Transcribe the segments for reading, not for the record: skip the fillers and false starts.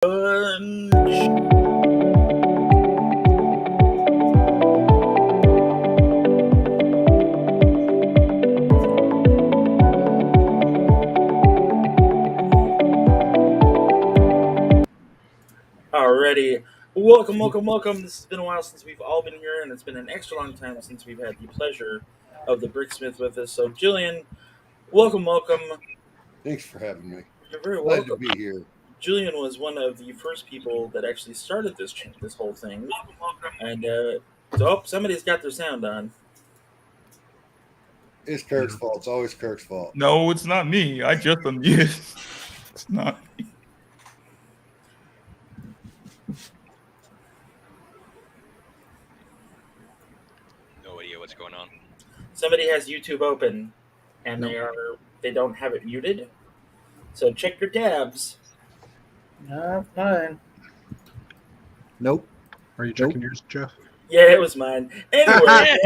Alrighty. Welcome. This has been a while since we've all been here, and it's been an extra long time since we've had the pleasure of the Bricksmith with us. So, Jillian, welcome. Thanks for having me. You're very Glad welcome. to be here. Julian was one of the first people that actually started this whole thing. And somebody's got their sound on. It's Kirk's fault. It's always Kirk's fault. No, it's not me. I just unmuted. It's not me. No idea what's going on. Somebody has YouTube open, and they don't have it muted. So check your tabs. Not mine. Nope. Are you checking yours, Jeff? Yeah, it was mine. Anyway.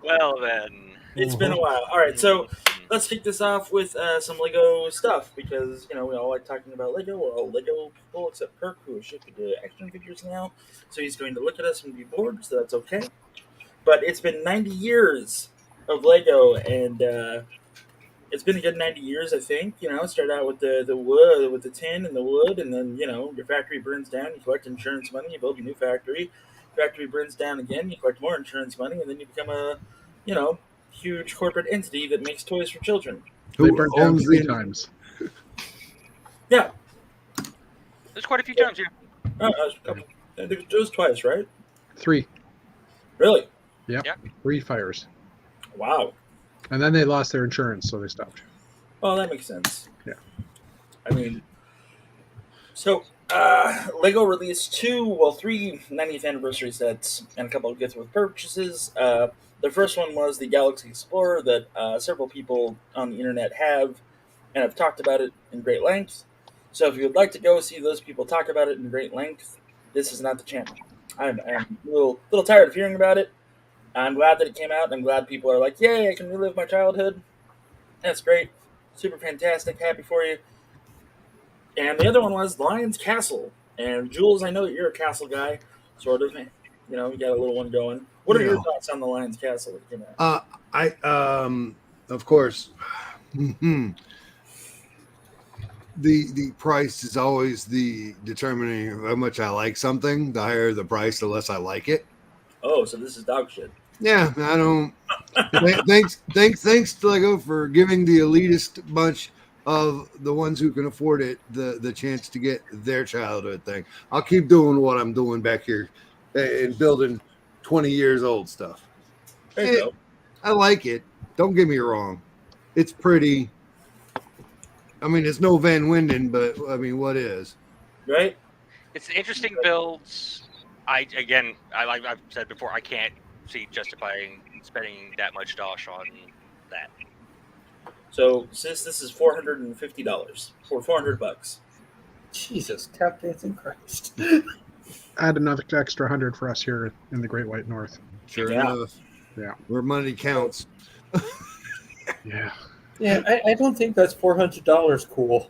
Well, then. It's been a while. All right, so let's kick this off with some Lego stuff because, we all like talking about Lego. We're all Lego people except Kirk, who is shifted to action figures now. So he's going to look at us and be bored, so that's okay. But it's been 90 years of Lego, and it's been a good 90 years, I think. Start out with the wood, with the tin and the wood, and then, your factory burns down, you collect insurance money, you build a new factory. Factory burns down again, you collect more insurance money, and then you become a, huge corporate entity that makes toys for children. They burned down 3 times. Yeah. There's quite a few times here. It was twice, right? 3. Really? Yep. Yeah. 3 fires. Wow. And then they lost their insurance, so they stopped. Well, that makes sense. Yeah. I mean, so Lego released 3 90th anniversary sets and a couple of gifts with purchases. The first one was the Galaxy Explorer that several people on the internet have and have talked about it in great length. So if you would like to go see those people talk about it in great length, this is not the channel. I'm a little tired of hearing about it. I'm glad that it came out. I'm glad people are like, yay, I can relive my childhood. That's great. Super fantastic. Happy for you. And the other one was Lion's Castle. And Jules, I know that you're a castle guy, sort of. You got a little one going. What are your thoughts on the Lion's Castle that came out? Of course, the price is always the determining of how much I like something. The higher the price, the less I like it. Oh, so this is dog shit. Yeah, I don't. Thanks to Lego for giving the elitist bunch of the ones who can afford it the chance to get their childhood thing. I'll keep doing what I'm doing back here and building 20 years old stuff. There you go. I like it. Don't get me wrong. It's pretty. I mean, it's no Van Winden, but I mean, what is? Right? It's interesting builds. I've said before, I can't see justifying spending that much dosh on that. So since this is $450 or $400, Jesus, tap dancing Christ. Add another extra 100 for us here in the Great White North. Sure Yeah. enough. Yeah. Where money counts. Yeah. Yeah, I don't think that's $400 cool.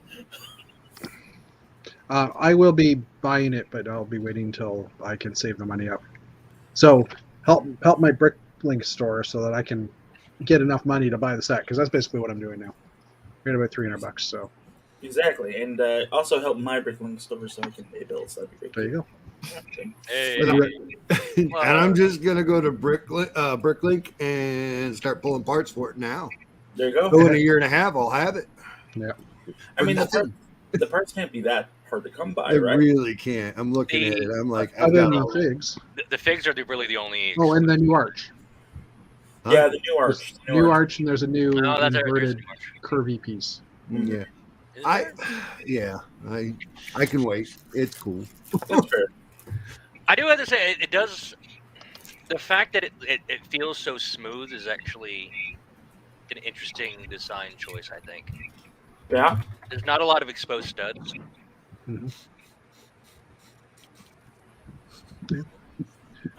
I will be buying it, but I'll be waiting until I can save the money up. So help my Bricklink store so that I can get enough money to buy the set, because that's basically what I'm doing now. I'm going to buy $300. So exactly, and also help my Bricklink store so I can pay bills. That'd be great. there you go. Hey. And I'm just gonna go to Bricklink and start pulling parts for it now. There you go. So in a year and a half, I'll have it. Yeah. I mean, the parts can't be that hard to come by, I right? really can't. I'm looking at it. I'm like, I've Other got than all- the figs. The figs are really the only. Oh, and the new arch. Huh? Yeah, the new arch. There's new arch, and there's a new No, that's inverted too much. curvy piece. Yeah, Is I there? can wait. It's cool. That's fair. I do have to say, it does. The fact that it feels so smooth is actually an interesting design choice, I think. Yeah. There's not a lot of exposed studs. Mhm.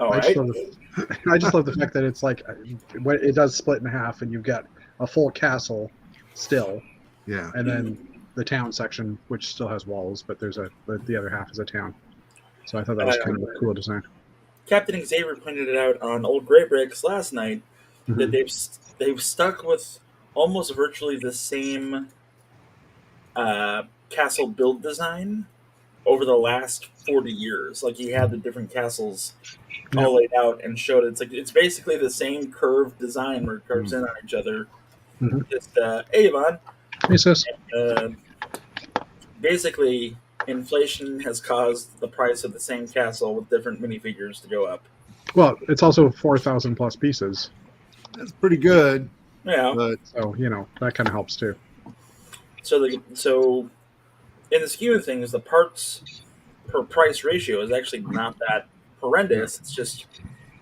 All I right. just love the fact that it's like it does split in half, and you've got a full castle still, Yeah. and then the town section, which still has walls, but the other half is a town. So I thought that was kind of a cool design. Captain Xavier pointed it out on Old Grey Bricks last night that Mhm. they've stuck with almost virtually the same castle build design over the last 40 years. Like he had the different castles all laid out and showed it. It's basically the same curved design where it curves in on each other. Mhm. Just hey Yvonne, He says, uh, basically inflation has caused the price of the same castle with different minifigures to go up. well, it's also 4,000 plus pieces, That's pretty good. Yeah. But so that kind of helps too. So in the scheme of things, the parts per price ratio is actually not that horrendous.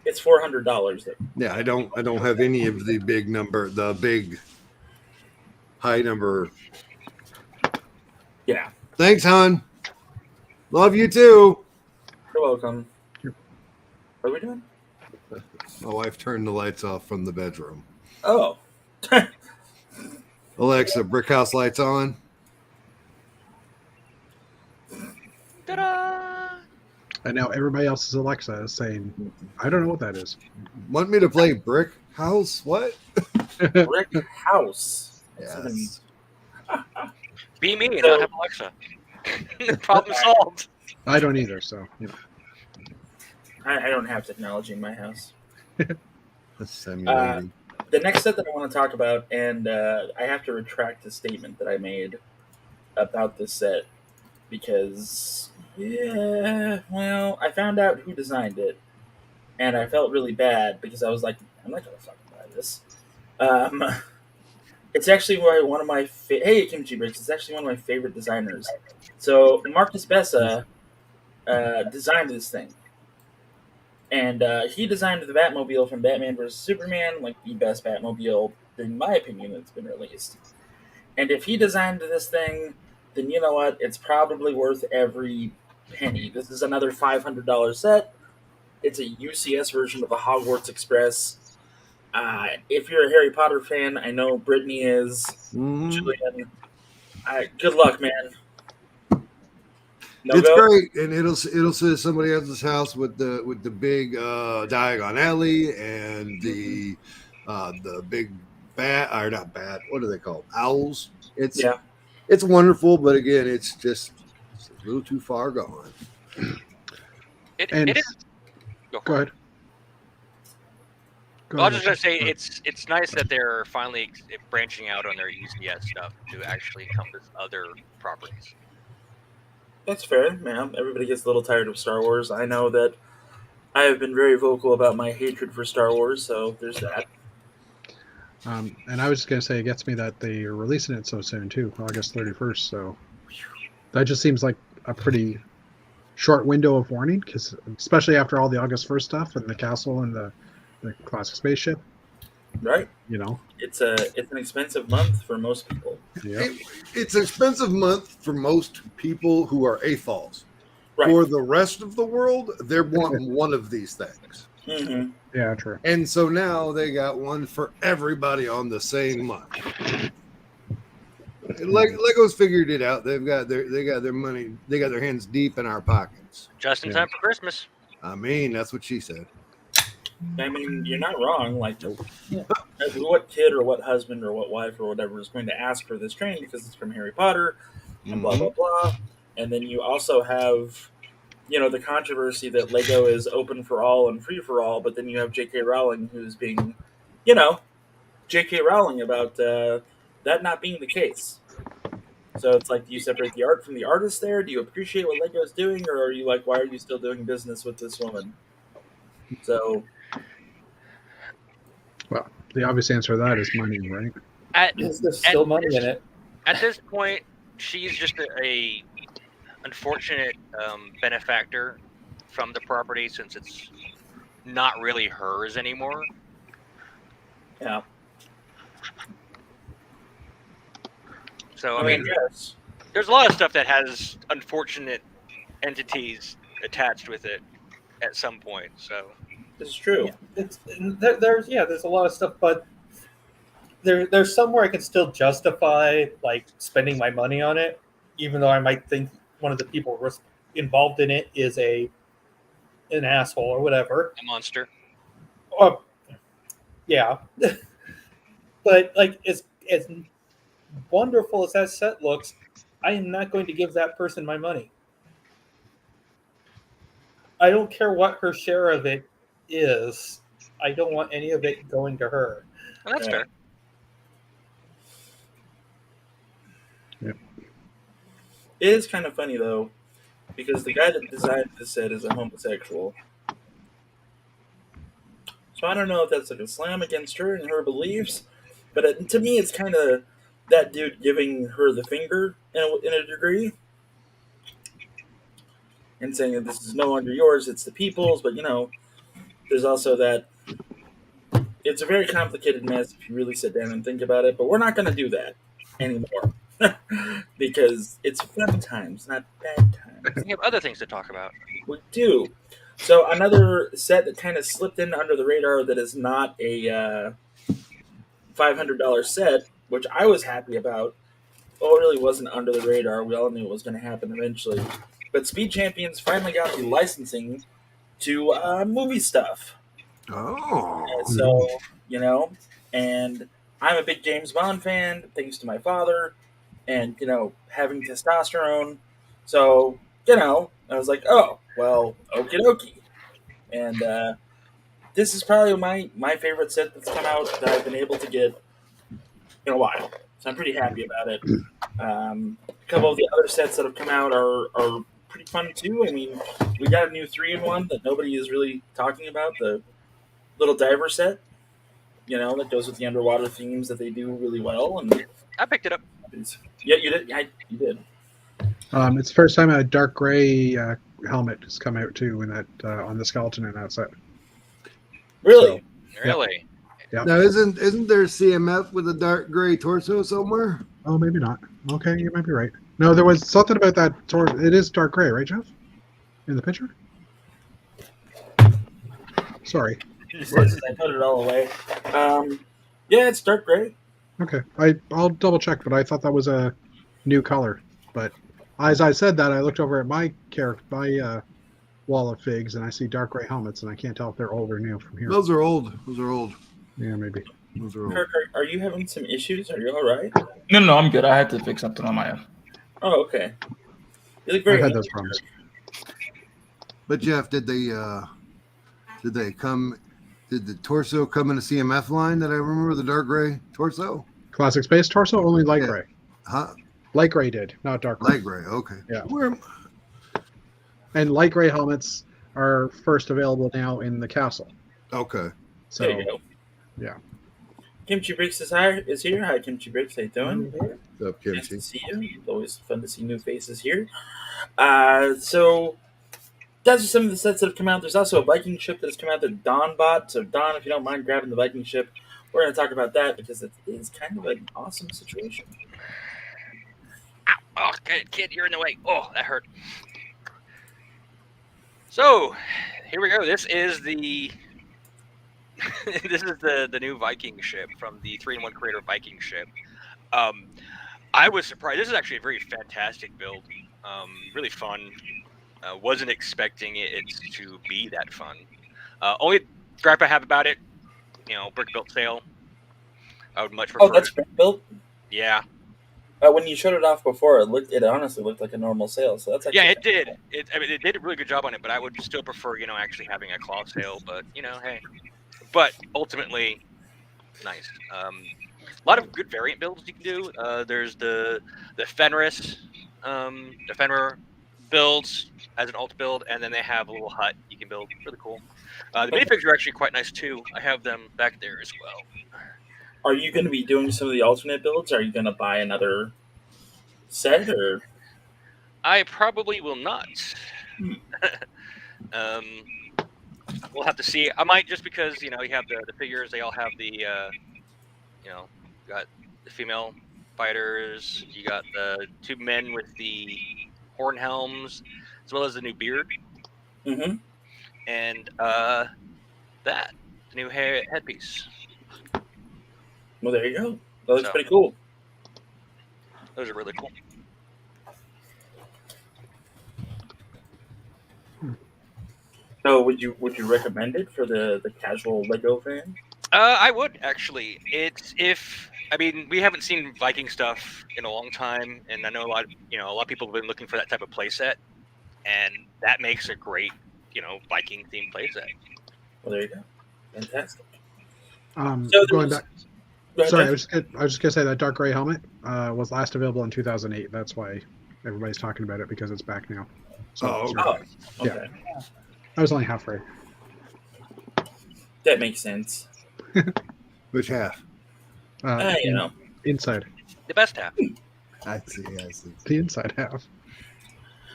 It's $400. yeah, I don't have any of the big high number. Yeah, Thanks, hon. Love you too. you're welcome. What are we doing? My wife turned the lights off from the bedroom. Oh, Alexa, brick house lights on. Ta-da! And now everybody else's Alexa is saying, I don't know what that is. Want me to play brick house? What? brick house. Yes. Be me and So- not have Alexa. Problem solved. I don't either, so I don't have technology in my house. That's simulating. The next set that I want to talk about, and I have to retract the statement that I made about this set because, yeah, well, I found out who designed it, and I felt really bad because I was like, I'm not gonna fucking buy this. It's actually one of my hey Kimchi Bricks. It's actually one of my favorite designers. So Marcus Bessa designed this thing. And he designed the Batmobile from Batman vs. Superman, like the best Batmobile, in my opinion, that's been released. And if he designed this thing, then you know what? It's probably worth every penny. This is another $500 set. It's a UCS version of the Hogwarts Express. If you're a Harry Potter fan, I know Brittany is. Mhm. Julian, good luck, man. No It's go? great, and it'll say somebody else's house with the big Diagon Alley and the big bat or not bat. What are they called? Owls. It's wonderful, but again, it's a little too far gone. and It is. Go go for it. ahead. Go Well, I was ahead. just gonna say it's nice that they're finally branching out on their ECS stuff to actually encompass other properties. That's fair, man. Everybody gets a little tired of Star Wars. I know that I have been very vocal about my hatred for Star Wars, so there's that. And I was just gonna say, it gets me that they are releasing it so soon too, August 31st. So that just seems like a pretty short window of warning, because especially after all the August 1st stuff and the castle and the classic spaceship, Right? you know. It's an expensive month for most people. Yeah. It's an expensive month for most people who are AFOLs. Right. For the rest of the world, they're wanting one of these things. Mm-hmm. Yeah, true. And so now they got one for everybody on the same month. Lego's figured it out. They got their money. They got their hands deep in our pockets. Just in time for Christmas. I mean, that's what she said. I mean, you're not wrong. Like, what kid or what husband or what wife or whatever is going to ask for this train because it's from Harry Potter and blah blah blah. And then you also have, the controversy that Lego is open for all and free for all, but then you have J.K. Rowling who's being, J.K. Rowling about that not being the case. So it's like, do you separate the art from the artist there? Do you appreciate what Lego's doing, or are you like, why are you still doing business with this woman? So, Well, the obvious answer to that is money, right? There's still money in it. At this point, she's just a unfortunate benefactor from the property, since it's not really hers anymore. yeah. So I mean, yes. there's a lot of stuff that has unfortunate entities attached with it at some point. So This is true. There's a lot of stuff, but there's somewhere I can still justify like spending my money on it, even though I might think one of the people involved in it is an asshole or whatever. A monster. Yeah, but like as wonderful as that set looks, I am not going to give that person my money. I don't care what her share of it is. I don't want any of it going to her. Well, that's Yeah. fair. It is kind of funny though, because the guy that designed this set is a homosexual. So I don't know if that's like a slam against her and her beliefs, but to me, it's kind of that dude giving her the finger in a degree and saying that this is no longer yours, it's the people's. But there's also that it's a very complicated mess if you really sit down and think about it. But we're not going to do that anymore because it's fun times, not bad times. We have other things to talk about. We do. So another set that kind of slipped in under the radar that is not a $500 set, which I was happy about. Well, it really wasn't under the radar. We all knew it was going to happen eventually. But Speed Champions finally got the licensing to movie stuff. Oh. And so, and I'm a big James Bond fan, thanks to my father, and, having testosterone. So, I was like, oh, well, okie dokie. And this is probably my favorite set that's come out that I've been able to get in a while. So I'm pretty happy about it. A couple of the other sets that have come out are pretty fun too. I mean, we got a new 3-in-1 that nobody is really talking about, the little diver set, that goes with the underwater themes that they do really well. And I picked it up. yeah, you did. You did. It's the first time a dark gray helmet has come out too, in that on the skeleton in that set. Really? Really? Yeah. Now, isn't there CMF with a dark gray torso somewhere? Oh, maybe not. Okay, you might be right. No, there was something about that. It is dark gray, right, Jeff? In the picture? Sorry. I put it all away. Yeah, it's dark gray. Okay, I'll double check, but I thought that was a new color. But as I said that, I looked over at my wall of figs, and I see dark gray helmets, and I can't tell if they're old or new from here. Those are old. Yeah, maybe. Those are old. Kirk, are you having some issues? Are you all right? No, I'm good. I had to fix something on my own. Oh, okay. You look I've very had those problems. But Jeff, did they come? Did the torso come in a CMF line that I remember, the dark gray torso? Classic Space torso, only light Yeah. gray. Huh? Light gray did, not dark gray. Light gray. Okay. Yeah. Where? And light gray helmets are first available now in the castle. Okay. So, There you go. yeah. Kimchi Bricks is here. Hi, Kimchi Bricks. How you doing? What's up, Nice to Kimchi? see you. It's always fun to see new faces here. So those are some of the sets that have come out. There's also a Viking ship that has come out that Don bought. So Don, if you don't mind grabbing the Viking ship, we're going to talk about that because it is kind of an awesome situation. Ow. Oh, kid, you're in the way. Oh, that hurt. So, here we go. This is the the new Viking ship from the 3-in-1 creator Viking Ship. I was surprised. This is actually a very fantastic build. Really fun. Wasn't expecting it to be that fun. Only gripe I have about it, brick built sail. I would much prefer. Oh, that's brick built? Yeah. When you showed it off before, it honestly looked like a normal sail. So that's actually Yeah, it did. It did a really good job on it, but I would still prefer, actually having a claw sail. But hey. But ultimately, nice. A lot of good variant builds you can do. There's the Fenris, the Fenrir builds as an alt build, and then they have a little hut you can build. Really cool. The minifigs are actually quite nice too. I have them back there as well. Are you going to be doing some of the alternate builds? Are you going to buy another set, or? I probably will not. We'll have to see. I might, just because you have the figures. They all have the got the female fighters. You got the 2 men with the horn helms, as well as the new beard. Mm-hmm. And the new headpiece. Well, there you go. That looks So- pretty cool. Those are really cool. So, would you recommend it for the casual Lego fan? I would actually. We haven't seen Viking stuff in a long time, and I know a lot of people have been looking for that type of playset, and that makes a great, Viking themed playset. Well, there you go. Fantastic. Going back. Go ahead, Sorry, Jeff. I was just gonna say that dark gray helmet was last available in 2008. That's why everybody's talking about it, because it's back now. So Oh, sorry. Oh, okay. I was only halfway. That makes sense. Which half? Inside. The best half. I see. The inside half.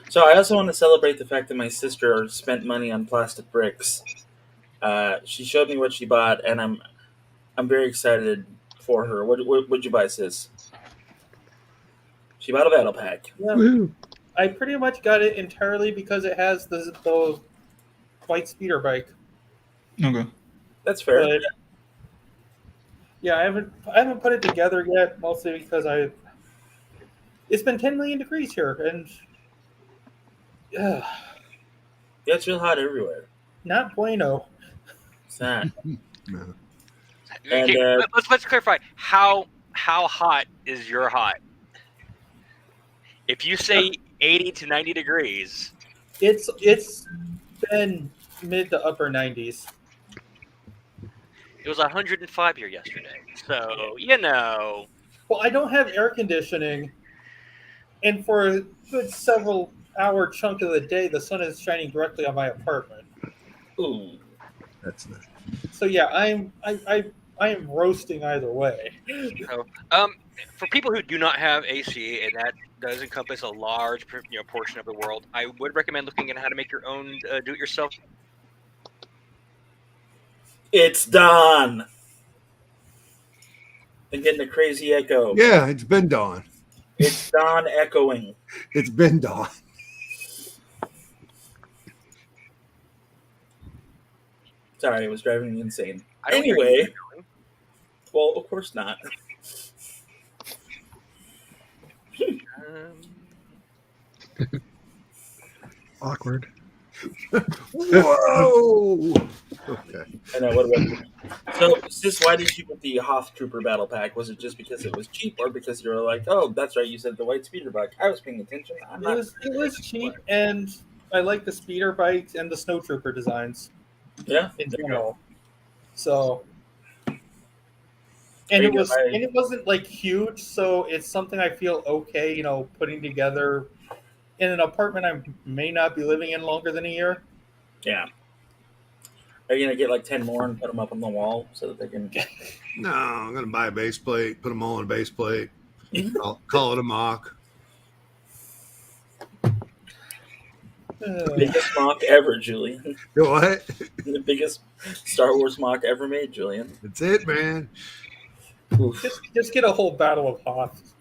So, I also want to celebrate the fact that my sister spent money on plastic bricks. She showed me what she bought, and I'm very excited for her. What'd you buy, sis? She bought a battle pack. Yeah, Woohoo! I pretty much got it entirely because it has the white speeder bike. Okay. That's fair. But yeah, I haven't put it together yet, mostly because it's been 10 million degrees here, and Yeah, it's real hot everywhere. not bueno. It's not. No. And, Okay, let's clarify. How hot is your hot? If you say 80 to 90 degrees, It's been mid to upper 90s. it was 105 here yesterday. So Well, I don't have air conditioning, and for a good several hour chunk of the day, the sun is shining directly on my apartment. Ooh. That's not. So yeah, I am roasting either way. So, for people who do not have AC, and that does encompass a large portion of the world, I would recommend looking at how to make your own do-it-yourself. It's done. I'm getting a crazy echo. Yeah, it's been dawn. It's Don echoing. It's been dawn. Sorry, it was driving me insane. I don't hear you Anyway, echoing. well, of course not. Awkward. Whoa! Okay. I know what was it? So, sis, why did you put the Hoth Trooper battle pack? Was it just because it was cheap, or because you were like, "Oh, that's right, you said the white speeder bike"? I was paying attention. It was cheap, and I like the speeder bikes and the snowtrooper designs Yeah. in general. So, and it wasn't like huge, so it's something I feel okay, putting together in an apartment I may not be living in longer than a year. Yeah. Are you gonna get like 10 more and put them up on the wall so that they can? No, I'm gonna buy a base plate, put them all on a base plate. I'll call it a mock. Biggest mock ever, Julian. What? The biggest Star Wars mock ever made, Julian. That's it, man. Oof. Just get a whole battle of Hoth.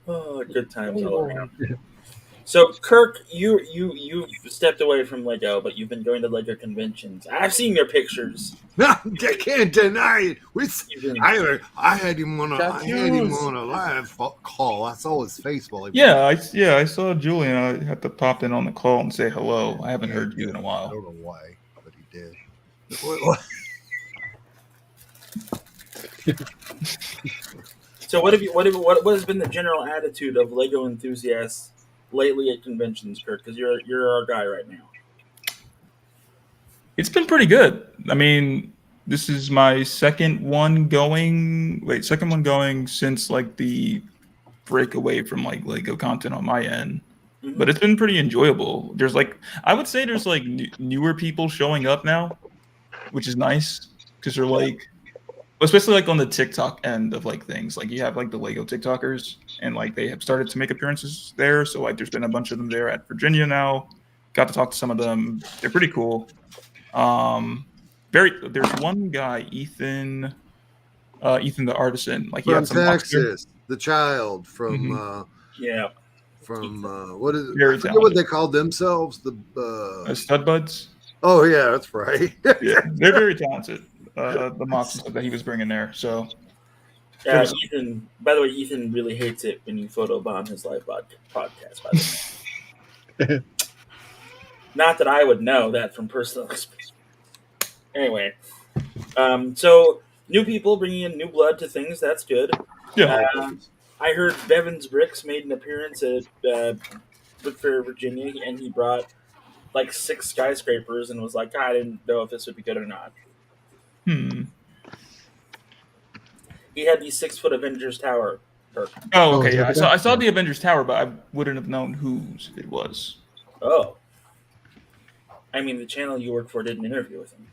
Oh, good times all around. So, Kirk, you've stepped away from Lego, but you've been going to Lego conventions. I've seen your pictures. No, I can't deny it. You've been- I had him on a live call. I saw his face while he. Yeah, I saw Julian. I had to pop in on the call and say hello. I haven't heard you in a I while. don't know why, but he did. So, what has been the general attitude of Lego enthusiasts lately at conventions, Kirk? Because you're our guy right now. It's been pretty good. I mean, this is my second one going since like the break away from like Lego content on my end. Mhm. But it's been pretty enjoyable. There's I would say there's like newer people showing up now, which is nice because they're like, especially like on the TikTok end of like things. Like you have like the Lego TikTokers, and like they have started to make appearances there. So like there's been a bunch of them there at Virginia now. Got to talk to some of them. They're pretty cool. There's one guy, Ethan the artisan. Like he From had some Texas, the child from Yeah. what is it? Very I forget what they called themselves. The Stud Buds. Oh yeah, that's right. Yeah, they're very talented. The mocks and stuff that he was bringing there. So Ethan. By the way, Ethan really hates it when you photobomb his live podcast. By the way, not that I would know that from personal experience. Anyway, so new people bringing in new blood to things. That's good. yeah, I heard Bevan's Bricks made an appearance at Brick Fair, Virginia, and he brought like 6 skyscrapers and was like, I didn't know if this would be good or not. He had the 6-foot Avengers Tower. Kirk. Oh, okay. is Yeah, that I saw the Avengers Tower, but I wouldn't have known whose it was. Oh. I mean, the channel you work for did an interview with him.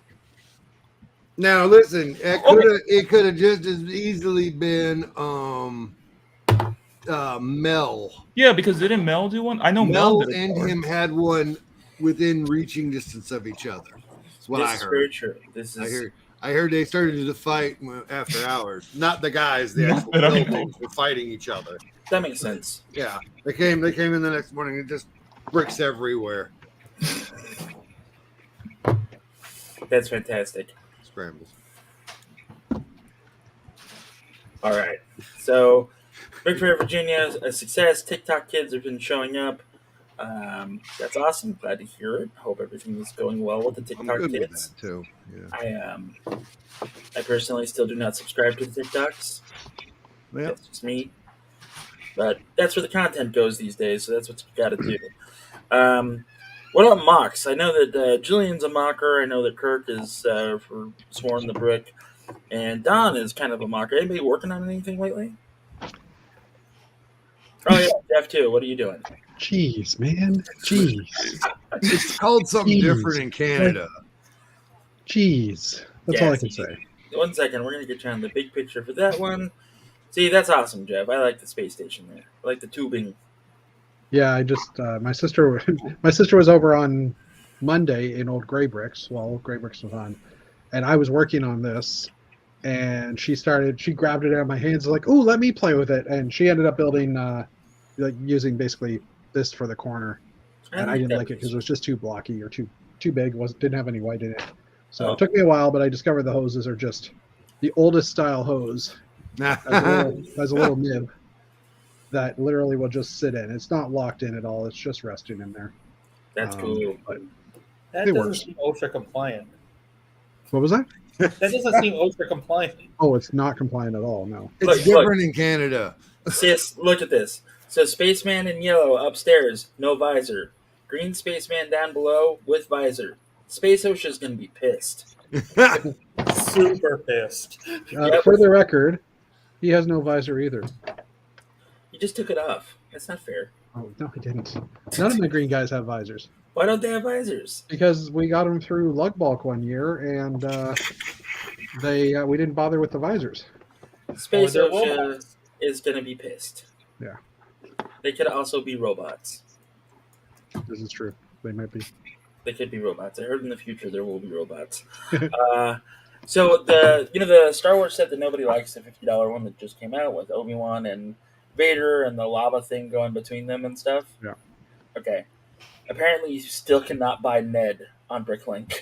Now listen, it could have just as easily been Mel. Yeah, because didn't Mel do one? I know Mel did a and tower. him had one within reaching distance of each other. That's what This I is heard. very true. This is I heard they started to fight after hours. Not the guys, the Not actual that I know. buildings were fighting each other. that makes sense. Yeah, they came in the next morning and just bricks everywhere. That's fantastic. Scrambles. All right. So, Big Fair, Virginia is a success. TikTok kids have been showing up. That's awesome. Glad to hear it. Hope everything is going well with the I'm TikTok good with kids. that too. Yeah. I personally still do not subscribe to the TikToks. Well, That's just me. But that's where the content goes these days, so that's what you got to do. What about mocks? I know that Jillian's a mocker. I know that Kirk is for Sworn the Brick. And Don is kind of a mocker. Anybody working on anything lately? Oh, yeah, Jeff, too. What are you doing? Jeez, man. Jeez. it's called something Jeez. different in Canada. Jeez. That's all I can say. 1 second. We're going to get you on the big picture for that one. See, that's awesome, Jeff. I like the space station there. I like the tubing. Yeah, I just my sister was over on Monday in Old Gray Bricks. Well, Old Gray Bricks was on, and I was working on this, and she grabbed it out of my hands like, "Ooh, let me play with it," and she ended up building like using basically this for the corner, and I didn't like it because it was just too blocky or too big. Didn't have any white in it, so it took me a while, but I discovered the hoses are just the oldest style hose. Has a little nib that literally will just sit in. It's not locked in at all. It's just resting in there. That's cool. But That It doesn't works. seem OSHA compliant. what was that? That doesn't seem OSHA compliant. Oh, it's not compliant at all. No. It's Look. different in Canada. Sis, look at this. So Spaceman in yellow upstairs, no visor. Green Spaceman down below with visor. Space OSHA's going to be pissed. Super pissed. For the record, he has no visor either. You just took it off. That's not fair. Oh no, he didn't. None of my green guys have visors Why don't they have visors? because we got them through Lug Bulk one year, and we didn't bother with the visors. Space Or they're OSHA robots. is going to be pissed. Yeah. They could also be robots. This is true. They might be. They could be robots. I heard in the future there will be robots. So the Star Wars set that nobody likes, the $50 one that just came out with Obi-Wan and Vader and the lava thing going between them and stuff. Yeah. Okay. Apparently you still cannot buy Ned on Bricklink.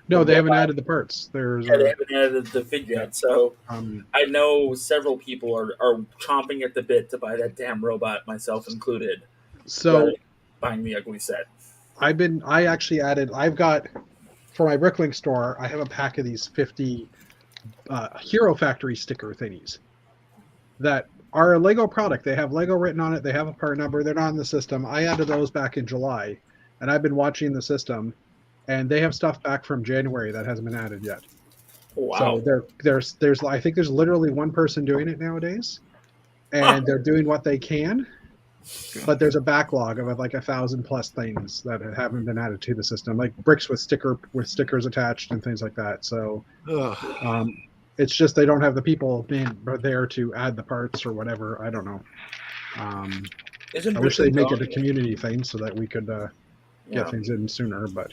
No, they haven't added the parts. There's Yeah, they haven't added the figure yet. So um, I know several people are chomping at the bit to buy that damn robot, myself included. so But buying the ugly set. I've got for my Bricklink store, I have a pack of these 50 Hero Factory sticker thingies that are a Lego product. They have Lego written on it. They have a part number. They're not in the system. I added those back in July, and I've been watching the system, and they have stuff back from January that hasn't been added yet. Wow. So there's I think there's literally one person doing it nowadays, and they're doing what they can. But there's a backlog of like 1,000+ things that haven't been added to the system, like bricks with stickers attached and things like that. So it's just they don't have the people there to add the parts or whatever. I don't know. Isn't I wish they'd make Bricklink it a community thing so that we could Yeah. get things in sooner. But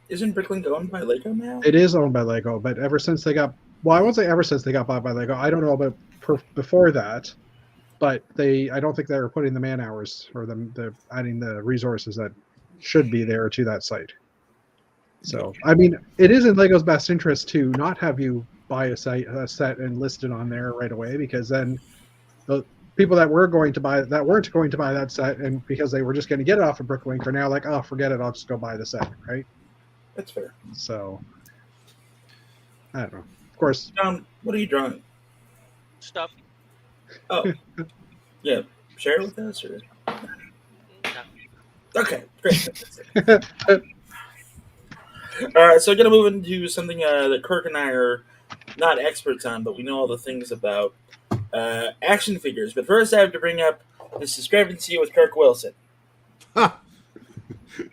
Isn't Bricklink owned by Lego now? it is owned by Lego. But ever since they got, well, I won't say ever since they got bought by Lego. I don't know about before that. But I don't think they were putting the man hours or the adding the resources that should be there to that site. So, I mean, it is in Lego's best interest to not have you buy a set and list it on there right away, because then the people that weren't going to buy that set, and because they were just going to get it off of Bricklink, are now like, oh, forget it, I'll just go buy the set, right? That's fair. So, I don't know. Of course, John, what are you drawing? Stuff. Oh, yeah. Share it with us, or No. okay, great. All right, so I'm gonna move into something that Kirk and I are not experts on, but we know all the things about action figures. But first, I have to bring up this discrepancy with Kirk Wilson.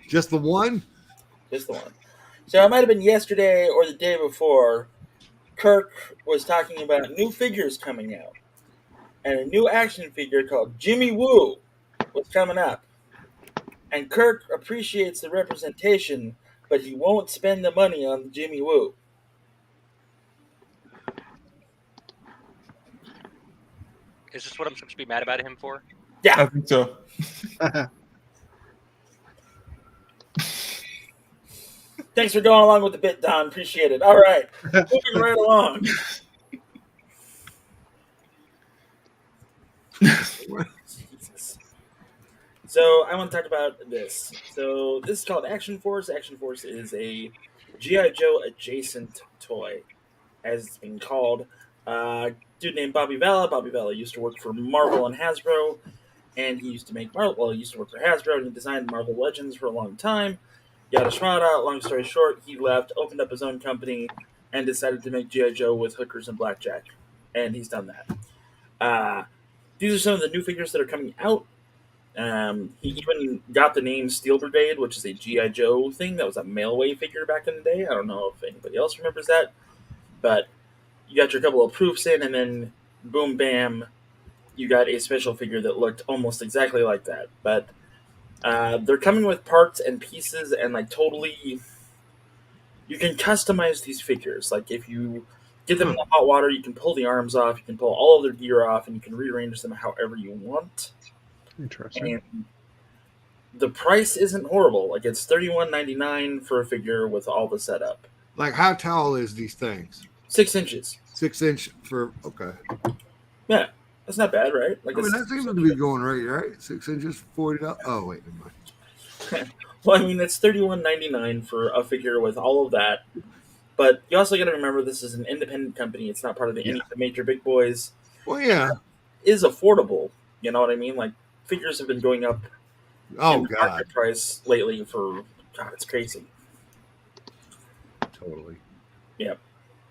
Just the one? Just the one. So it might have been yesterday or the day before. Kirk was talking about new figures coming out, and a new action figure called Jimmy Woo was coming up. And Kirk appreciates the representation, but he won't spend the money on Jimmy Woo. Is this what I'm supposed to be mad about him for? I think so. Thanks for going along with the bit, Don. Appreciate it. All right. Moving right along. Jesus. So I want to talk about this. So this is called Action Force. Action Force is a G.I. Joe adjacent toy, as it's being called. Dude named Bobby Valla. Bobby Valla used to work for Marvel and Hasbro, and he used to make Marvel. Well, he used to work for Hasbro, and he designed Marvel Legends for a long time. Yada shmada. Long story short, he left, opened up his own company, and decided to make G.I. Joe with hookers and blackjack. And he's done that. These are some of the new figures that are coming out. He even got the name Steel Brigade, which is a G.I. Joe thing. That was a mailway figure back in the day. I don't know if anybody else remembers that. But you got your couple of proofs in, and then boom, bam, you got a special figure that looked almost exactly like that. But they're coming with parts and pieces, and like totally, you can customize these figures. Like if you get them in the hot water, you can pull the arms off, you can pull all of their gear off, and you can rearrange them however you want. interesting. And the price isn't horrible. Like it's $31.99 for a figure with all the setup. Like, how tall is these things? 6 inches. 6 inch for, okay. Yeah, that's not bad, right? Like I mean, that seems to be going right? 6 inches, $40. Oh, wait, never mind. Well, I mean, it's $31.99 for a figure with all of that. But you also got to remember this is an independent company. It's not part of any of the major big boys. Well, yeah. It is affordable. You know what I mean? Like, figures have been going up in market price lately for, God, it's crazy. Totally. Yeah.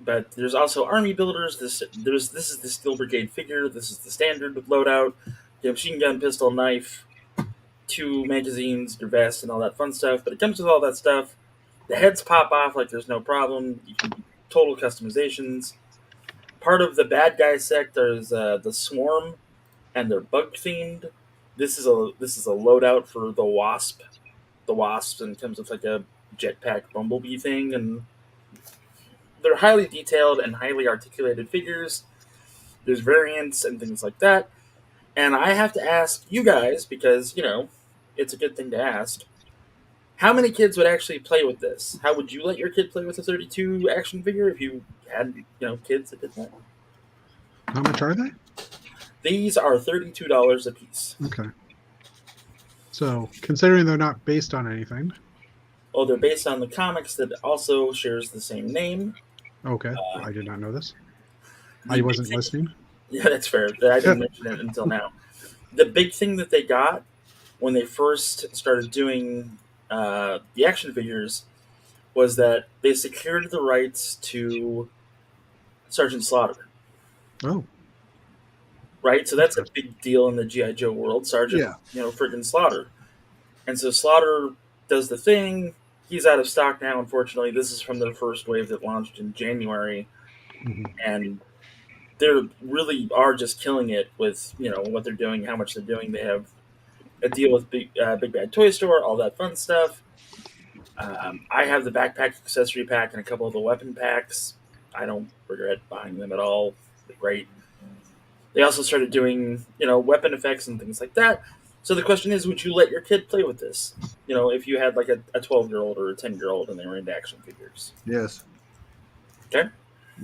But there's also army builders. This is the Steel Brigade figure. This is the standard loadout. The machine gun, pistol, knife, 2 magazines, your vest, and all that fun stuff. But it comes with all that stuff. The heads pop off like there's no problem. You can do total customizations. Part of the bad guy sect is the Swarm, and they're bug themed. This is a loadout for the Wasp. The Wasp, and it comes with like a jetpack bumblebee thing, and they're highly detailed and highly articulated figures. There's variants and things like that. And I have to ask you guys, because, you know, it's a good thing to ask, how many kids would actually play with this? How would you let your kid play with a 32 action figure if you had, you know, kids that did that? How much are they? These are $32 a piece. Okay. So, considering they're not based on anything. Well, they're based on the comics that also shares the same name. Okay. I did not know this. I wasn't listening. Yeah, that's fair. I didn't mention it until now. The big thing that they got when they first started doing the action figures was that they secured the rights to Sergeant Slaughter. Oh. Right? So that's a big deal in the G.I. Joe world. Sergeant, friggin' Slaughter. And so Slaughter does the thing. He's out of stock now, unfortunately. This is from their first wave that launched in January. Mm-hmm. And they really are just killing it with, you know, what they're doing, how much they're doing. They have a deal with Big Bad Toy Store, all that fun stuff. I have the backpack accessory pack and a couple of the weapon packs. I don't regret buying them at all. They're great. They also started doing, you know, weapon effects and things like that. So the question is, would you let your kid play with this? You know, if you had like a 12-year-old or a 10-year-old and they were into action figures. Yes. Okay.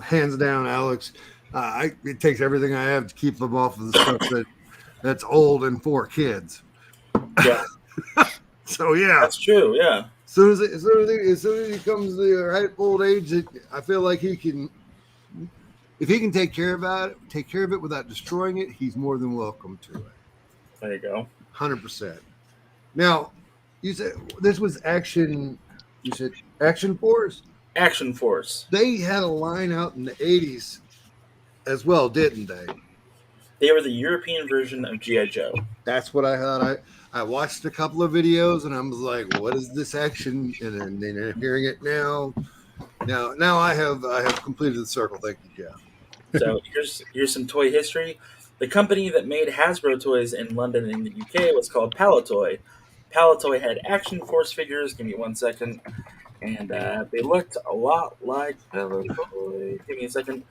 Hands down, Alex. It takes everything I have to keep them off of the stuff that's old and for kids. Yeah. So yeah, That's true. Yeah. as soon as he comes to the right old age, I feel like he can. If he can take care of it without destroying it, he's more than welcome to it. There you go. 100%. Now, you said this was Action. You said Action Force. Action Force. They had a line out in the 80s as well, didn't they? They were the European version of G.I. Joe. That's what I thought. I watched a couple of videos and I was like, "What is this action?" And then hearing it now I have completed the circle. Thank you, Jeff. So here's some toy history. The company that made Hasbro toys in London and the UK was called Palitoy. Palitoy had Action Force figures. Give me 1 second. And they looked a lot like Palitoy. Give me a second.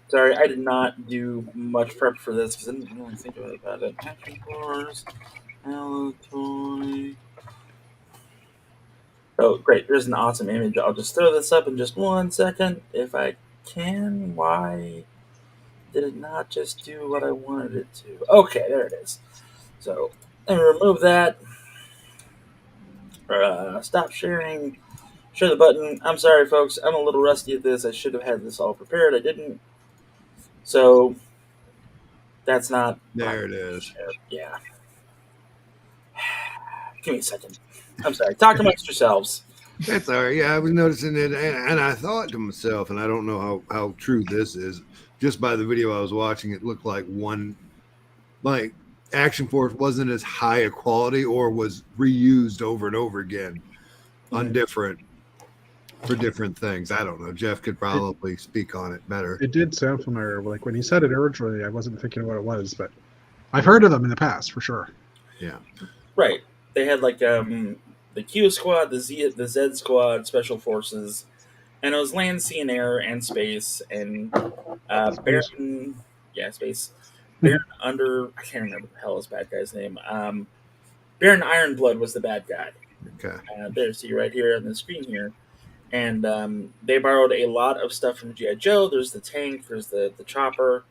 Sorry, I did not do much prep for this because I didn't really think about it. Action Force, Palitoy. Oh, great. There's an awesome image. I'll just throw this up in just 1 second. If I can. Why did it not just do what I wanted it to? Okay, there it is. So, and remove that. Stop sharing. Share the button. I'm sorry, folks. I'm a little rusty at this. I should have had this all prepared. I didn't. So, that's not. There it is. Yeah. Give me a second. I'm sorry. Talk amongst yourselves. That's all right. Yeah, I was noticing it, and I thought to myself, and I don't know how true this is. Just by the video I was watching, it looked like Action Force wasn't as high a quality or was reused over and over again on different things. I don't know. Jeff could probably speak on it better. It did sound familiar. Like when he said it originally, I wasn't thinking what it was, but I've heard of them in the past for sure. Yeah. Right. They had like the Q Squad, the Z Squad, Special Forces, and it was land, sea, and air, and space, and Baron. Yeah, space. Baron I can't remember the hell his bad guy's name. Baron Ironblood was the bad guy. Okay. See right here on the screen here. And they borrowed a lot of stuff from G.I. Joe. There's the tank, there's the chopper.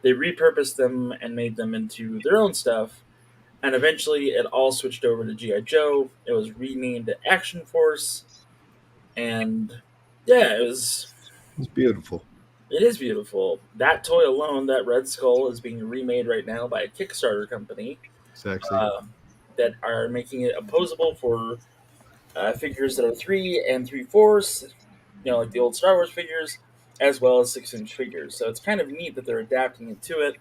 They repurposed them and made them into their own stuff. And eventually it all switched over to G.I. Joe. It was renamed Action Force. And yeah, it's beautiful. It is beautiful. That toy alone, that Red Skull, is being remade right now by a Kickstarter company. Sexy. That are making it opposable for figures that are 3 3/4, like the old Star Wars figures, as well as 6-inch figures. So it's kind of neat that they're adapting it to it.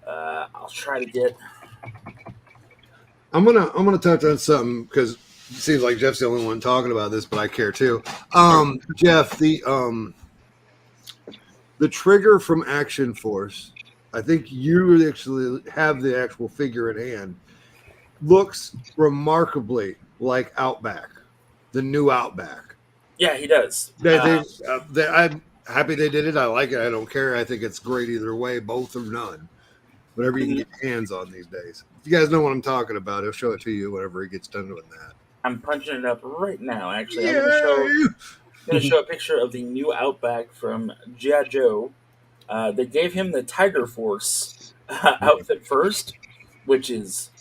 I'll try to get. I'm gonna touch on something because it seems like Jeff's the only one talking about this, but I care too. Jeff, the trigger from Action Force, I think you actually have the actual figure in hand. Looks remarkably like Outback, the new Outback. Yeah, he does. I'm happy they did it. I like it. I don't care. I think it's great either way, both or none. Whatever you can get your hands on these days. If you guys know what I'm talking about, he'll show it to you whenever he gets done doing that. I'm punching it up right now, actually. I'm going to show a picture of the new Outback from G.I. Joe. They gave him the Tiger Force outfit first, which is,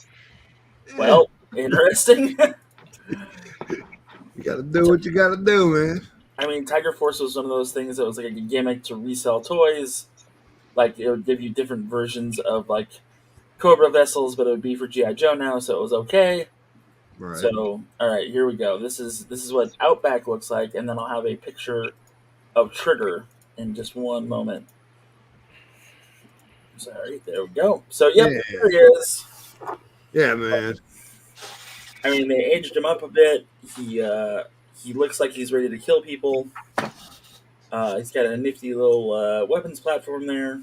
well, interesting. You got to do what you got to do, man. I mean, Tiger Force was one of those things that was like a gimmick to resell toys. Like, it would give you different versions of, like, Cobra vessels, but it would be for G.I. Joe now, so it was okay. Right. So, all right, here we go. This is what Outback looks like, and then I'll have a picture of Trigger in just one moment. Sorry, there we go. So, yep, there he is. Yeah, man. I mean, they aged him up a bit. He looks like he's ready to kill people. He's got a nifty little weapons platform there.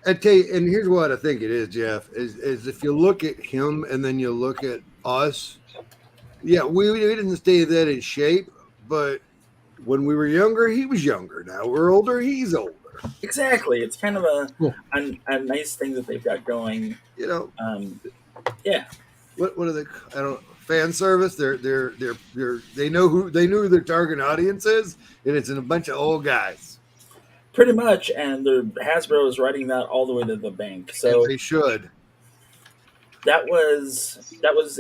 I tell you, and here's what I think it is, Jeff, is if you look at him and then you look at us, yeah, we didn't stay that in shape, but when we were younger, he was younger. Now we're older, he's older. Exactly. It's kind of a nice thing that they've got going. You know. Yeah. what are they? I don't fan service. They know who their target audience is, and it's in a bunch of old guys. Pretty much, and Hasbro is writing that all the way to the bank. So And they should. that was that was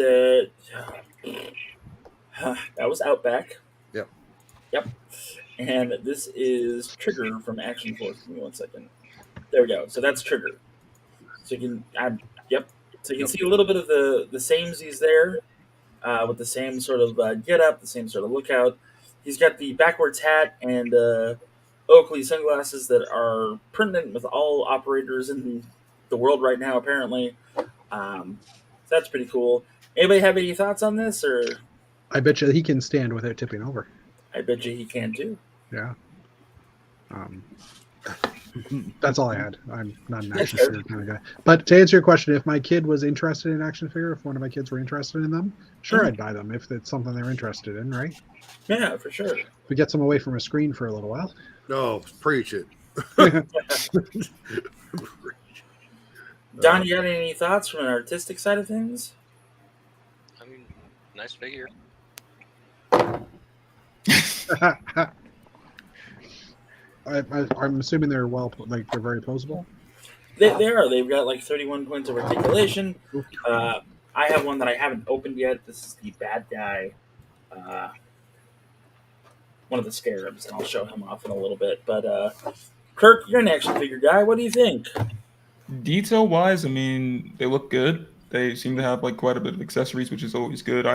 Outback. Yep. Yep. And this is Trigger from Action Force. Give me 1 second. There we go. So that's Trigger. So you can, yep. So you can see a little bit of the samesies there, with the same sort of get up, the same sort of lookout. He's got the backwards hat and Oakley sunglasses that are pertinent with all operators in the world right now, apparently. So that's pretty cool. Anybody have any thoughts on this, or I bet you he can stand without tipping over. I bet you he can too. Yeah. That's all I had. I'm not an action That's figure kind of guy. But to answer your question, if my kid was interested in action figure, if one of my kids were interested in them, sure, I'd buy them if it's something they're interested in, right? Yeah, for sure. If we get them away from a screen for a little while. No, preach it. Don, you got any thoughts from an artistic side of things? I mean, nice figure. I'm assuming they're they're very posable. They are. They've got like 31 points of articulation. I have one that I haven't opened yet. This is the bad guy. One of the scarabs, and I'll show him off in a little bit. But Kirk, you're an action figure guy. What do you think? Detail wise, I mean, they look good. They seem to have like quite a bit of accessories, which is always good.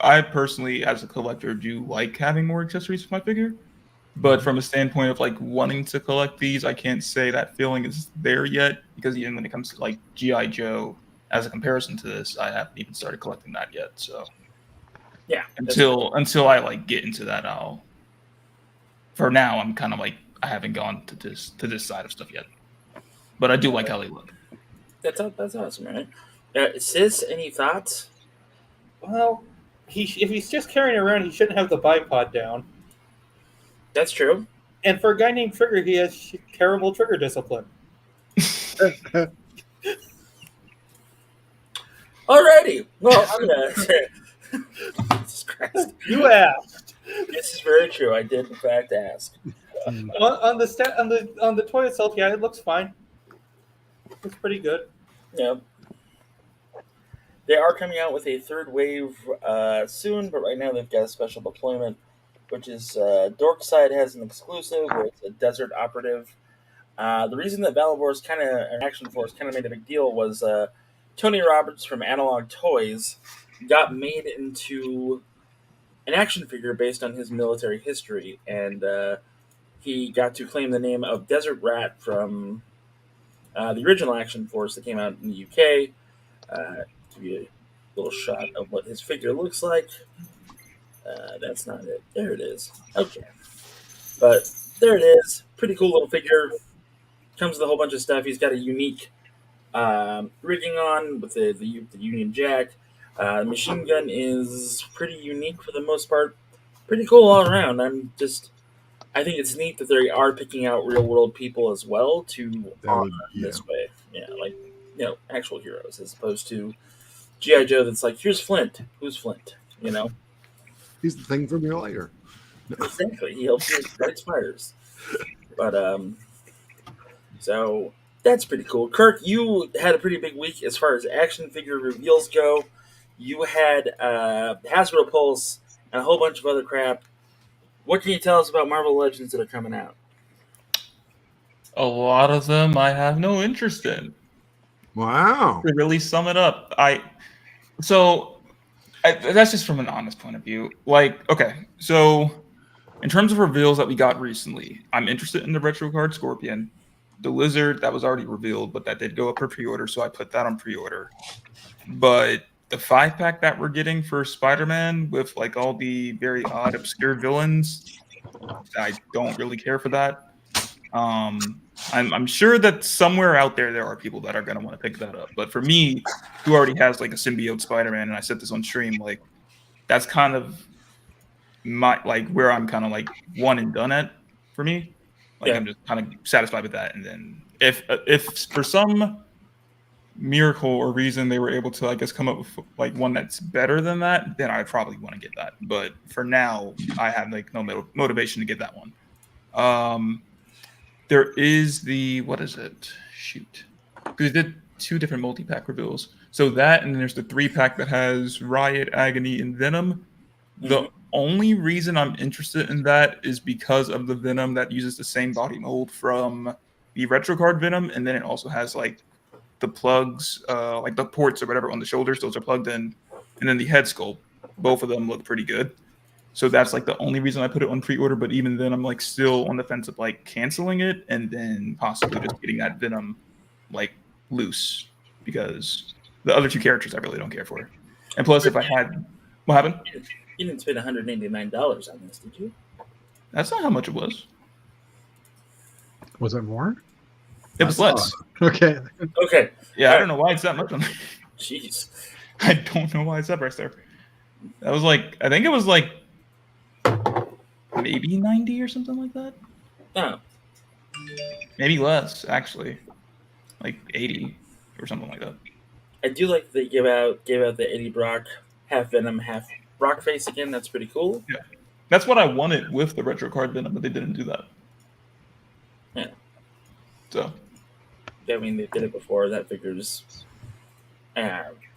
I personally, as a collector, do like having more accessories for my figure. But from a standpoint of like wanting to collect these, I can't say that feeling is there yet, because even when it comes to like G.I. Joe, as a comparison to this, I haven't even started collecting that yet. So Yeah. until I like get into that, for now I'm kind of like I haven't gone to this side of stuff yet. But I do like how they look. That's awesome, right? Sis, any thoughts? Well, if he's just carrying around, he shouldn't have the bipod down. That's true. And for a guy named Trigger, he has terrible trigger discipline. Alrighty. Well, I'm gonna say, Jesus Christ. You asked. This is very true. I did in fact ask. on the toy itself, yeah, it looks fine. It's pretty good. Yeah. They are coming out with a third wave soon, but right now they've got a special deployment, which is Dorkside has an exclusive where it's a desert operative. The reason that Valor's Action Force kind of made a big deal was Tony Roberts from Analog Toys got made into an action figure based on his military history, and he got to claim the name of Desert Rat from the original Action Force that came out in the UK. Give you a little shot of what his figure looks like. That's not it. There it is. Okay. But there it is. Pretty cool little figure. Comes with a whole bunch of stuff. He's got a unique rigging on with the Union Jack. Machine gun is pretty unique for the most part. Pretty cool all around. I think it's neat that they are picking out real world people as well to honor this way. Yeah, like, actual heroes as opposed to G.I. Joe that's like, here's Flint. Who's Flint? He's the thing from your later. Exactly. He helps you fight fires. But so that's pretty cool. Kirk, you had a pretty big week as far as action figure reveals go. You had Hasbro Pulse and a whole bunch of other crap. What can you tell us about Marvel Legends that are coming out? A lot of them I have no interest in. Wow. To really sum it up, that's just from an honest point of view. Like, okay, so in terms of reveals that we got recently, I'm interested in the retro card Scorpion. The Lizard, that was already revealed, but that did go up for pre-order, so I put that on pre-order. But the 5-pack that we're getting for Spider-Man with like all the very odd, obscure villains, I don't really care for that. I'm sure that somewhere out there are people that are going to want to pick that up. But for me, who already has like a symbiote Spider-Man, and I said this on stream, like that's kind of where I'm kind of like one and done at for me. Like, yeah. I'm just kind of satisfied with that. And then if for some miracle or reason they were able to, I guess, come up with like one that's better than that, then I probably want to get that. But for now, I have like no motivation to get that one. There is the, what is it? Shoot, because they did 2 different multi-pack reveals. So that, and then there's the 3-pack that has Riot, Agony, and Venom. The only reason I'm interested in that is because of the Venom that uses the same body mold from the retro card Venom, and then it also has like the plugs, like the ports or whatever on the shoulders. Those are plugged in, and then the head sculpt. Both of them look pretty good. So that's like the only reason I put it on pre-order. But even then, I'm like still on the fence of like canceling it and then possibly just getting that Venom like loose, because the other 2 characters I really don't care for. And plus, if I had, what happened? You didn't spend $189 on this, did you? That's not how much it was. Was it more? It was less. Okay. Okay. Yeah, I don't know why it's that much on there. Jeez. I don't know why it's that price there. That was like, I think it was like maybe 90 or something like that. Oh. Maybe less, actually. Like 80 or something like that. I do like they gave out the Eddie Brock half Venom, half Brock face again. That's pretty cool. Yeah. That's what I wanted with the retro card Venom, but they didn't do that. Yeah. So. I mean, they did it before. That figure's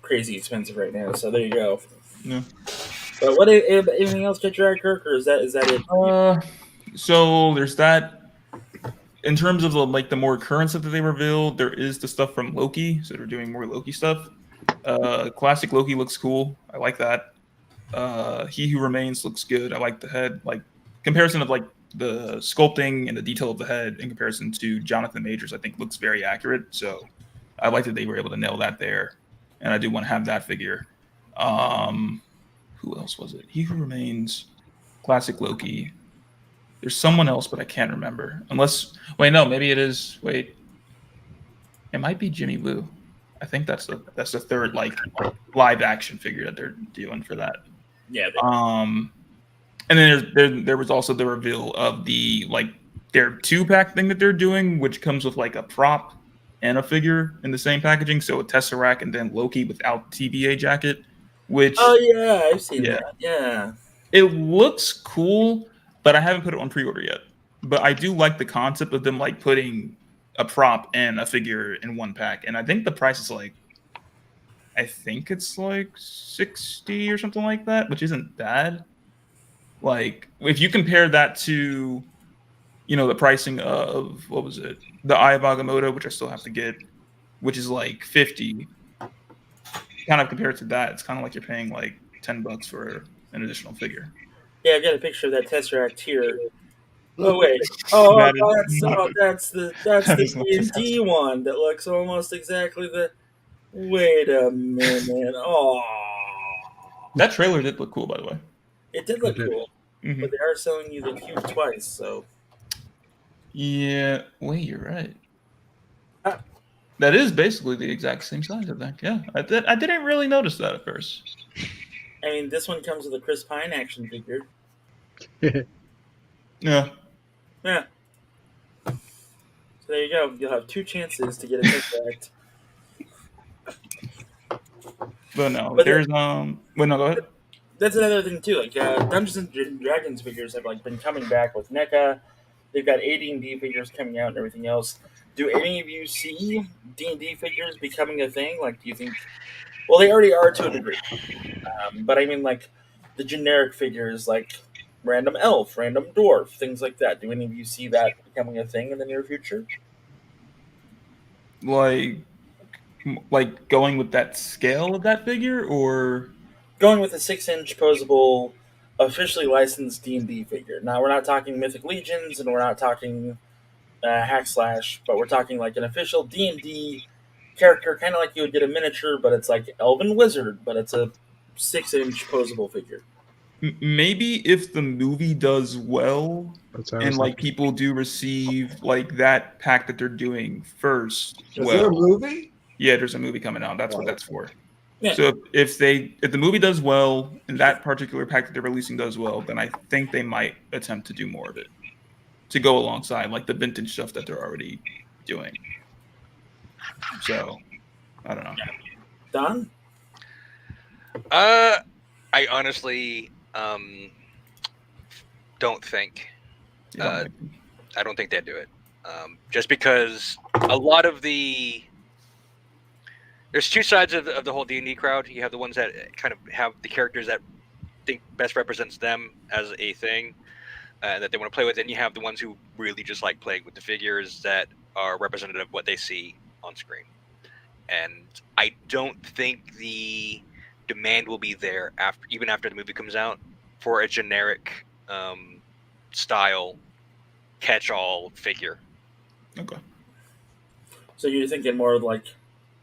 crazy expensive right now. So there you go. Yeah. But what? Anything else get your eye, Kirk, or is that it? So there's that. In terms of the more current stuff that they revealed, there is the stuff from Loki. So they're doing more Loki stuff. Classic Loki looks cool. I like that. He Who Remains looks good. I like the head. Like comparison of like the sculpting and the detail of the head in comparison to Jonathan Majors, I think looks very accurate. So I like that they were able to nail that there. And I do want to have that figure. Who else was it? He Who Remains, classic Loki. There's someone else, but I can't remember. Unless, wait, no, maybe it is. Wait, it might be Jimmy Woo. I think that's the third like live action figure that they're doing for that. Yeah. And then there was also the reveal of the like their 2-pack thing that they're doing, which comes with like a prop and a figure in the same packaging. So a Tesseract and then Loki without TVA jacket. Which yeah, I've seen that. Yeah. It looks cool. But I haven't put it on pre-order yet. But I do like the concept of them like putting a prop and a figure in one pack. And I think the price is like, I think it's like 60 or something like that, which isn't bad. Like if you compare that to, the pricing of, what was it? The Eye of Agamotto, which I still have to get, which is like 50. Kind of compared to that, it's kind of like you're paying like $10 for an additional figure. Yeah, I got a picture of that Tesseract here. Oh wait. That's the D&D one that looks almost exactly the. Wait a minute. Oh. That trailer did look cool, by the way. It did look cool, Mm-hmm. but they are selling you the cube twice, so. Yeah. Wait, you're right. That is basically the exact same size, I think. Yeah, I didn't really notice that at first. I mean, this one comes with a Chris Pine action figure. Yeah. Yeah. So there you go. You'll have 2 chances to get a Tesseract. But no, there's Well, no, go ahead. That's another thing too. Like Dungeons and Dragons figures have like been coming back with NECA. They've got AD&D figures coming out and everything else. Do any of you see D&D figures becoming a thing? Like, do you think? Well, they already are to a degree. But I mean, like the generic figures, like random elf, random dwarf, things like that. Do any of you see that becoming a thing in the near future? Like going with that scale of that figure, or going with a 6-inch posable, officially licensed D&D figure. Now we're not talking Mythic Legions, and we're not talking Hack Slash, but we're talking like an official D&D character, kind of like you would get a miniature, but it's like Elven Wizard, but it's a 6-inch posable figure. Maybe if the movie does well, and like people do receive like that pack that they're doing first. Is there a movie? Yeah, there's a movie coming out. That's what that's for. Yeah. So if the movie does well and that particular pack that they're releasing does well, then I think they might attempt to do more of it to go alongside like the vintage stuff that they're already doing. So I don't know. Don? I honestly don't think. You don't Uh, like- I don't think they'd do it. Just because a lot of there's two sides of the whole D&D crowd. You have the ones that kind of have the characters that think best represents them as a thing that they want to play with, and you have the ones who really just like playing with the figures that are representative of what they see on screen. And I don't think the demand will be there even after the movie comes out for a generic style catch-all figure. Okay. So you're thinking more of like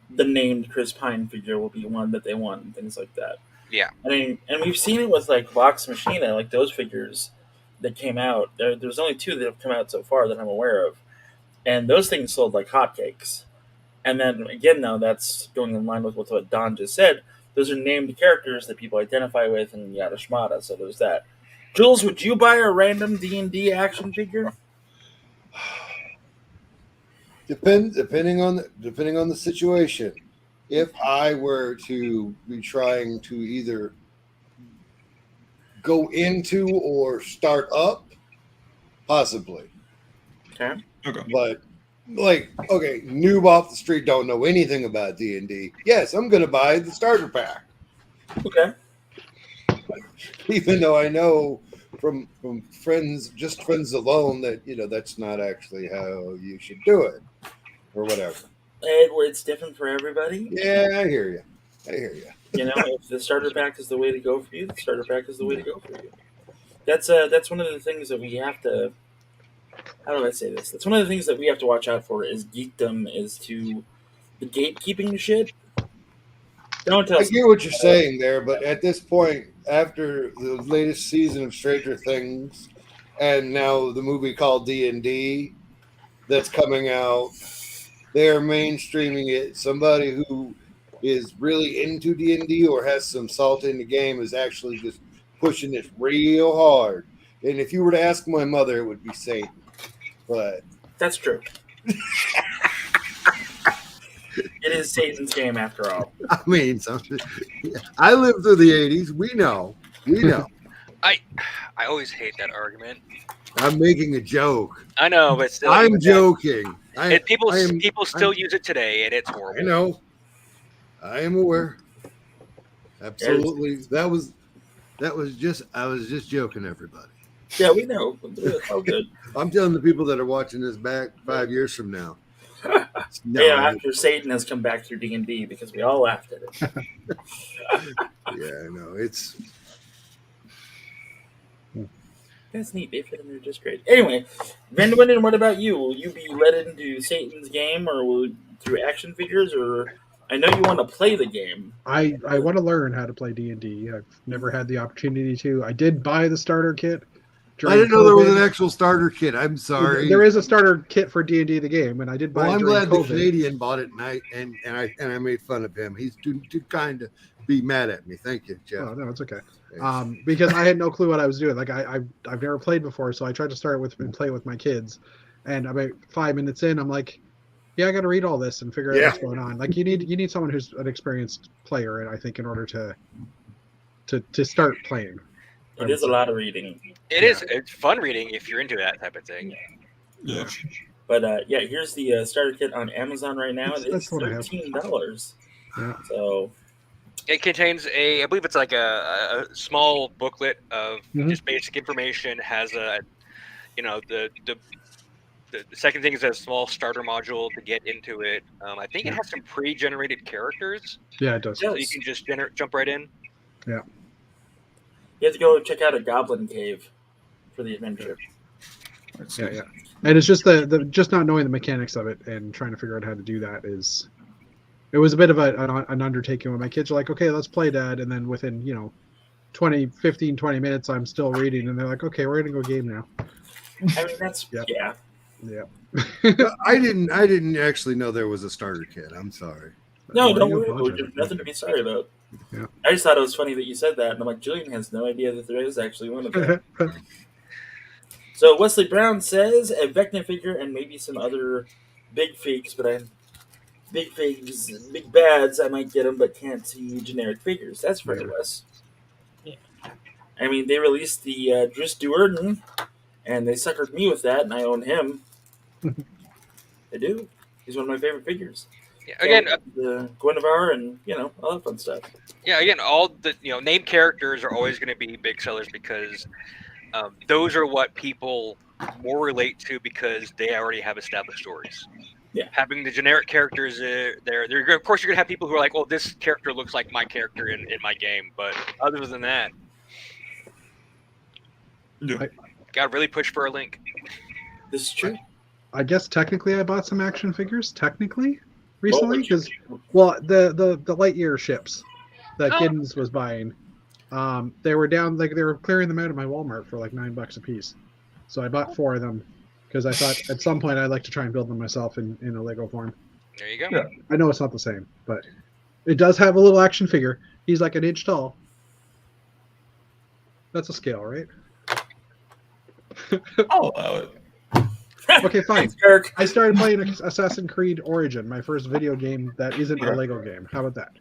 the named Chris Pine figure will be one that they want and things like that. Yeah. I mean, and we've seen it with like Vox Machina, like those figures that came out. There's only 2 that have come out so far that I'm aware of, and those things sold like hotcakes. And then again, now that's going in line with what Don just said. Those are named characters that people identify with, and yada shmata. So there's that. Jules, would you buy a random D&D action figure? Depending on the situation. If I were to be trying to either go into or start up, possibly. Okay. Okay. But like, okay, noob off the street, don't know anything about D&D. Yes, I'm going to buy the starter pack, Okay. even though I know from friends, just friends alone, that that's not actually how you should do it, or whatever. It's different for everybody. Yeah, I hear you. You know, if the starter pack is the way to go for you, the starter pack is the way to go for you. That's one of the things that we have to. How do I say this? That's one of the things that we have to watch out for. Is geekdom is to the gatekeeping shit. Don't tell. I hear what you're saying there, but at this point, after the latest season of Stranger Things, and now the movie called D&D that's coming out, they're mainstreaming it. Somebody who is really into D&D or has some salt in the game is actually just pushing it real hard. And if you were to ask my mother, it would be Satan. But That's true. It is Satan's game after all. I mean, I lived through the 80s. We know. I always hate that argument. I'm making a joke. I know, but still, I'm even joking. people still use it today, and it's horrible. I know. I am aware. Absolutely. That was just. I was just joking, everybody. Yeah, we know. It's all good. I'm telling the people that are watching this back 5 years from now. No, Yeah, after Satan has come back through D&D because we all laughed at it. yeah, no, it's. That's neat. They fit in there just great. Anyway, Vendwin, what about you? Will you be led into Satan's game or through action figures? Or I know you want to play the game. I want to learn how to play D&D. I've never had the opportunity to. I did buy the starter kit. I didn't know there was an actual starter kit. I'm sorry. There is a starter kit for D&D the game, and I did buy. Well, it I'm during glad COVID. the Canadian bought it, and I made fun of him. He's too kind to be mad at me. Thank you, Jeff. Oh no, it's okay. Because I had no clue what I was doing. Like I've never played before, so I tried to start with and play with my kids. And about 5 minutes in, I'm like, yeah, I got to read all this and figure out what's going on. Like you need someone who's an experienced player, and I think in order to start playing. It is a lot of reading. It is. It's fun reading if you're into that type of thing. Yeah. But yeah, here's the starter kit on Amazon right now. It's what I have. $13. Yeah. So It contains I believe it's like a small booklet of Mhm. just basic information. Has the second thing is a small starter module to get into it. I think it has some pre-generated characters, Yeah, it does. so you can just jump right in. you have to go check out a goblin cave for the adventure. Yeah. And it's just the just not knowing the mechanics of it and trying to figure out how to do that is. It was a bit of an undertaking when my kids are like, okay, let's play, Dad. And then within, 20 minutes, I'm still reading. And they're like, okay, we're going to go game now. I mean, that's, Yep. yeah. Yeah. I didn't actually know there was a starter kit. I'm sorry. No, Why don't do you worry. apologize? There's nothing to be sorry about. Yeah. I just thought it was funny that you said that. And I'm like, Julian has no idea that there is actually one of them. So Wesley Brown says a Vecna figure and maybe some other big fakes, but I'm big figs, big bads, I might get them, but can't see generic figures. That's fair, Yeah. Wes. Yeah. I mean, they released the Driss Duerden, and they suckered me with that, and I own him. I do. He's one of my favorite figures. Yeah, So, again, the Guinevere and, all that fun stuff. yeah, again, all the named characters are always going to be big sellers because those are what people more relate to because they already have established stories. Yeah. Having the generic characters there, of course, you're going to have people who are like, "Well, this character looks like my character in my game," but other than that, Yeah. got to really push for a link. This is true. I guess technically I bought some action figures. Technically, recently, would you- because the Lightyear ships that Oh. Giddens was buying, they were down they were clearing them out of my Walmart for like $9 a piece. So I bought 4 of them because I thought at some point I'd like to try and build them myself in a Lego form. There you go. Yeah. I know it's not the same, but it does have a little action figure. He's like an inch tall. That's a scale, right? I'll allow it. Okay, fine. Thanks, Kirk. I started playing Assassin's Creed Origin, my first video game that isn't a Lego game. How about that?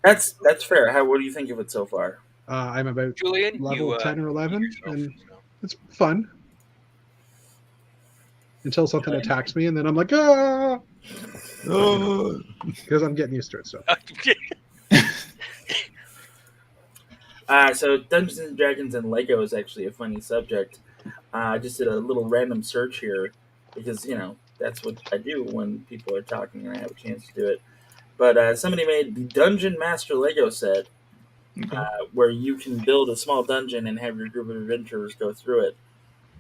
That's fair. What do you think of it so far? I'm about Julian, level you 10 or 11, yourself, and so. it's fun. Until something attacks me, and then I'm like, ah! Because I'm getting used to it, so. So Dungeons and Dragons and Lego is actually a funny subject. I just did a little random search here because that's what I do when people are talking and I have a chance to do it. But somebody made the Dungeon Master Lego set, Okay. where you can build a small dungeon and have your group of adventurers go through it.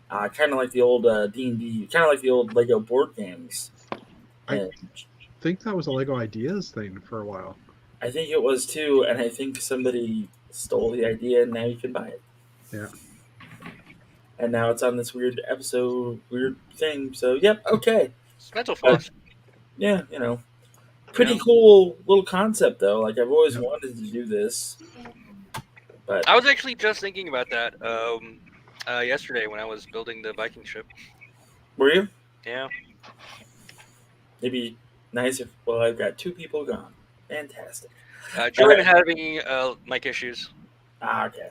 Kind of like the old D&D, kind of like the old Lego board games. I And think that was a Lego Ideas thing for a while. I think it was too, and I think somebody stole the idea, and now you can buy it. Yeah. And now it's on this weird thing. So, yep, okay. It's mental floss. Yeah, pretty cool little concept though. Like I've always wanted to do this, but I was actually just thinking about that yesterday when I was building the Viking ship. were you? Yeah. It'd be nice if. Well, I've got 2 people gone. Fantastic. Julian having mic issues. Okay.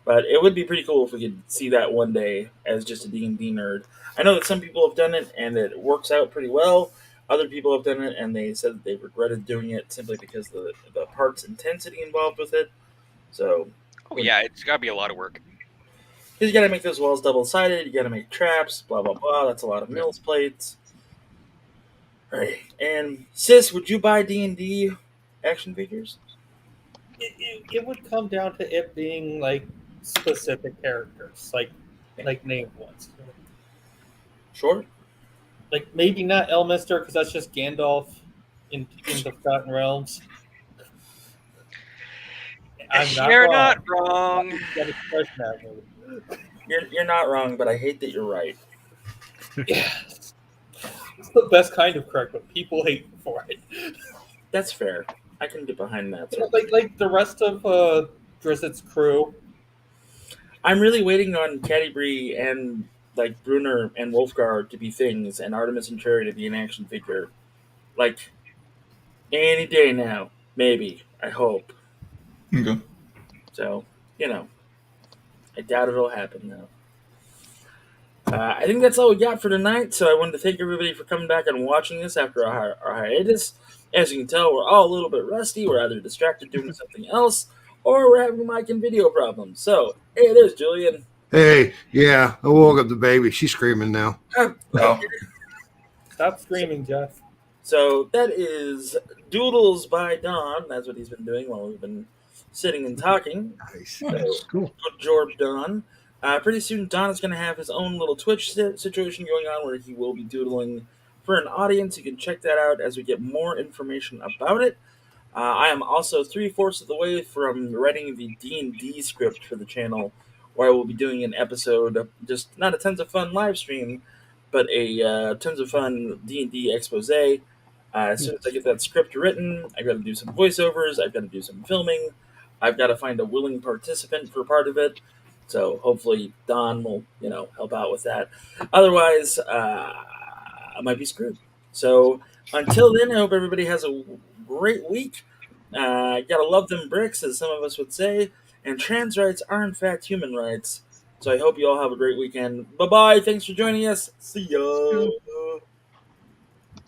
But it would be pretty cool if we could see that one day as just a D&D nerd. I know that some people have done it and it works out pretty well. Other people have done it and they said that they regretted doing it simply because of the parts intensity involved with it. So, Oh yeah, it's got to be a lot of work. because you got to make those walls double-sided, you got to make traps, blah, blah, blah. That's a lot of mills plates. All right. And, Sis, would you buy D&D action figures? It would come down to it being like specific characters, like named ones. Sure. Like maybe not Elminster because that's just Gandalf in the Forgotten Realms. You're not wrong. That expression that movie. You're not wrong, but I hate that you're right. Yeah. It's the best kind of correct, but people hate me for it. That's fair. I can get behind that. You know, like the rest of Drizzett's crew. I'm really waiting on Catti and like Brunner and Wolfgar to be things, and Artemis and Cherry to be an action figure. Like any day now, maybe. I hope. Okay. So I doubt it'll happen though. I think that's all we got for tonight. So I wanted to thank everybody for coming back and watching this after our hiatus. As you can tell, we're all a little bit rusty. We're either distracted doing something else, or we're having mic and video problems. So, hey, there's Julian. Hey, yeah, I woke up the baby. She's screaming now. Oh. Stop screaming, Jeff. So that is Doodles by Don. That's what he's been doing while we've been sitting and talking. Nice. Nice. Cool. Good George Don. Pretty soon, Don is going to have his own little Twitch situation going on where he will be doodling for an audience. You can check that out as we get more information about it. I am also 3/4 of the way from writing the D&D script for the channel, where I will be doing an episode, just not a Tons of Fun live stream, but a Tons of Fun D&D expose. As soon as I get that script written, I've got to do some voiceovers, I've got to do some filming, I've got to find a willing participant for part of it. So hopefully Don will, help out with that. Otherwise, I might be screwed. So Until then, I hope everybody has a great week. Gotta love them bricks, as some of us would say. And trans rights are, in fact, human rights. So I hope you all have a great weekend. Bye bye. Thanks for joining us. See ya.